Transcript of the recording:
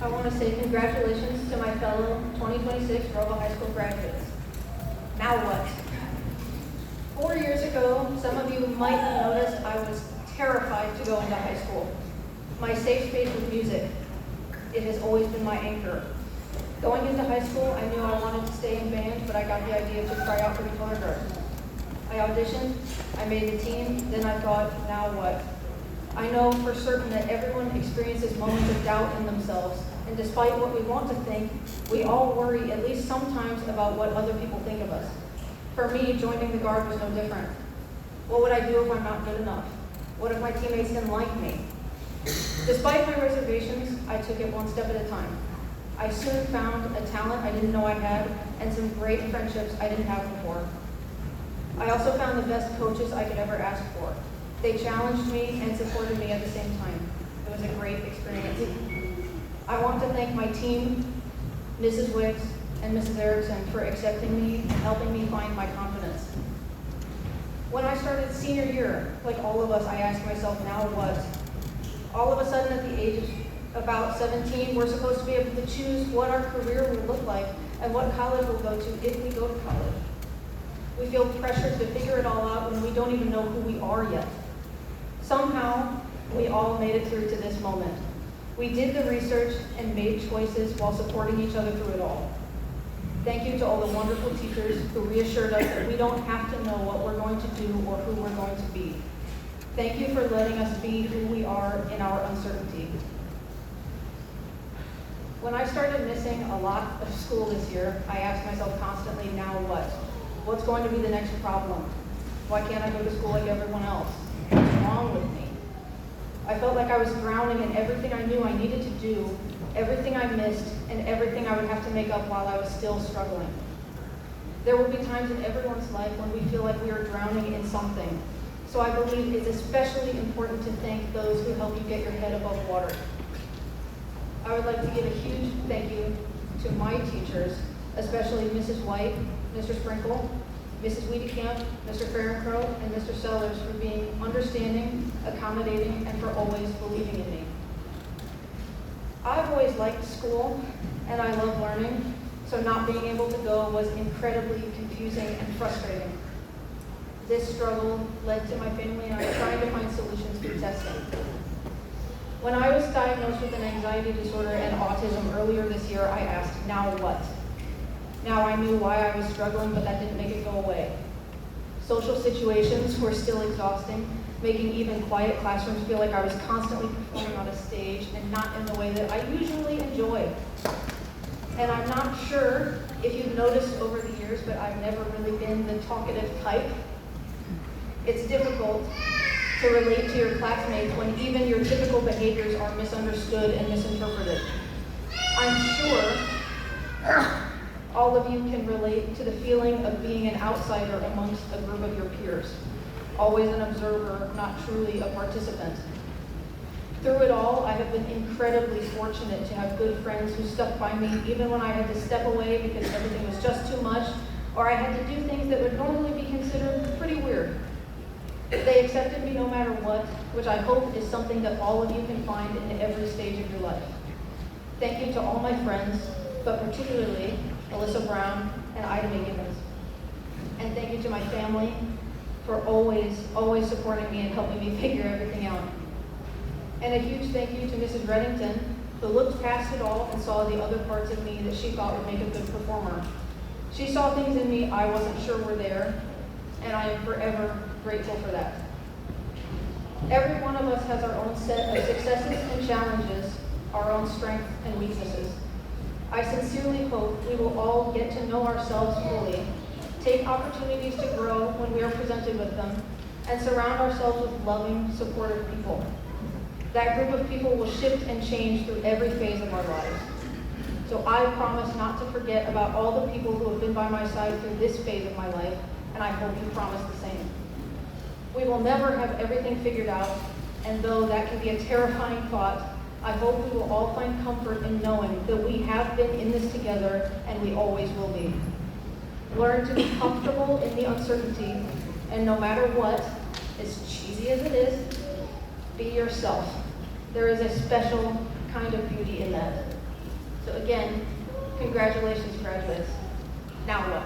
I want to say congratulations to my fellow 2026 ROWVA High School graduates. Now what? 4 years ago, some of you might have noticed I was terrified to go into high school. My safe space was music. It has always been my anchor. Going into high school, I knew I wanted to stay in band, but I got the idea to try out for the color guard. I auditioned, I made the team, then I thought, now what? I know for certain that everyone experiences moments of doubt in themselves, and despite what we want to think, we all worry at least sometimes about what other people think of us. For me, joining the guard was no different. What would I do if I'm not good enough? What if my teammates didn't like me? Despite my reservations, I took it one step at a time. I soon found a talent I didn't know I had, and some great friendships I didn't have before. I also found the best coaches I could ever ask for. They challenged me and supported me at the same time. It was a great experience. I want to thank my team, Mrs. Wicks and Mrs. Erickson, for accepting me and helping me find my confidence. When I started senior year, like all of us, I asked myself, now what? All of a sudden at the age of about 17, we're supposed to be able to choose what our career will look like and what college we'll go to if we go to college. We feel pressured to figure it all out when we don't even know who we are yet. Somehow, we all made it through to this moment. We did the research and made choices while supporting each other through it all. Thank you to all the wonderful teachers who reassured us that we don't have to know what we're going to do or who we're going to be. Thank you for letting us be who we are in our uncertainty. When I started missing a lot of school this year, I asked myself constantly, now what? What's going to be the next problem? Why can't I go to school like everyone else? What's wrong with me? I felt like I was drowning in everything I knew I needed to do, everything I missed, and everything I would have to make up while I was still struggling. There will be times in everyone's life when we feel like we are drowning in something. So I believe it's especially important to thank those who help you get your head above water. I would like to give a huge thank you to my teachers, especially Mrs. White, Mr. Sprinkle, Mrs. Wiedekamp, Mr. Farrencrow, and Mr. Sellers for being understanding, accommodating, and for always believing in me. I've always liked school, and I love learning, so not being able to go was incredibly confusing and frustrating. This struggle led to my family and I trying to find solutions through testing. When I was diagnosed with an anxiety disorder and autism earlier this year, I asked, now what? Now I knew why I was struggling, but that didn't make it go away. Social situations were still exhausting, making even quiet classrooms feel like I was constantly performing on a stage and not in the way that I usually enjoy. And I'm not sure if you've noticed over the years, but I've never really been the talkative type. It's difficult to relate to your classmates when even your typical behaviors are misunderstood and misinterpreted. I'm sure all of you can relate to the feeling of being an outsider amongst a group of your peers, always an observer, not truly a participant. Through it all, I have been incredibly fortunate to have good friends who stuck by me even when I had to step away because everything was just too much, or I had to do things that would normally be considered pretty weird. They accepted me no matter what, which I hope is something that all of you can find in every stage of your life. Thank you to all my friends, but particularly Alyssa Brown and Ida Mae Gibbons. And thank you to my family for always supporting me and helping me figure everything out. And a huge thank you to Mrs. Reddington, who looked past it all and saw the other parts of me that she thought would make a good performer. She saw things in me I wasn't sure were there, and I am forever grateful for that. Every one of us has our own set of successes and challenges, our own strengths and weaknesses. I sincerely hope we will all get to know ourselves fully, take opportunities to grow when we are presented with them, and surround ourselves with loving, supportive people. That group of people will shift and change through every phase of our lives. So I promise not to forget about all the people who have been by my side through this phase of my life, and I hope you promise the same. We will never have everything figured out, and though that can be a terrifying thought, I hope we will all find comfort in knowing that we have been in this together and we always will be. Learn to be comfortable in the uncertainty, and no matter what, as cheesy as it is, be yourself. There is a special kind of beauty in that. So again, congratulations, graduates. Now what?